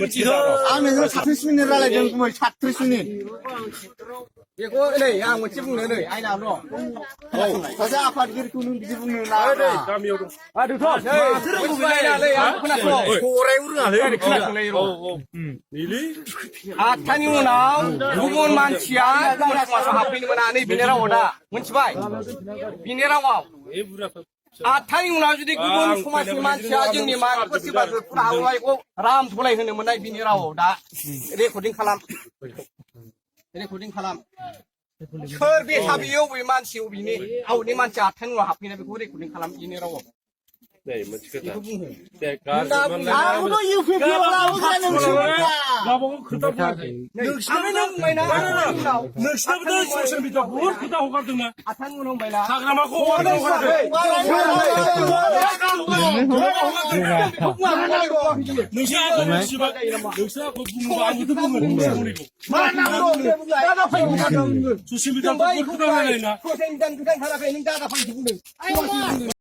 आंनो 30 मिनिट रायलायदों गुमै 30 मिनिट बेखौ नै आं मोनसे बुंनो नै आयना र' सासे आफादगिरिखौ नों बिदि बुंनो नाङा गामियाव दं माथो रोंगौ बिलायनालै आं खोनासं सरायबो रोङालै खोनासंलाय निलि 8थानि उनाव गुबुन मानसिया बर' समाजाव हाबफैनो मोना नै बिनि रावाव दा मोनथिबाय बिनि रावाव 8थानि उनाव जुदि गुबुन समाजनि मानसिया जोंनि माबाफोर सोरबा फुरा हावलायखौ राम धलाय होनो मोननाय बिनि रावाव दा रेकर्डिं खालाम सोर बे साबियो अबे मानसि अबेनि आवनि मानसि 8थानि उनाव हाबफैनाय बेखौ रेकर्डिं खालाम बिनि रावाव आंखौथ' इउपिपिआव लाबोग्रा गावबागाव खोथा बुङाखै नोंसिनाबोथ' ससियेल मिडिया बुहुद खोथा हगारदोंना 8थानि उनाव होनबायना हाग्रामाखौ हगाराखै नोंसोर आंखौ मिथिबा नोंसोर आंखौ बुङोबा आंबोथ' बुंगोन ससियेल मिडिया बुहुद खोथा रायलायोना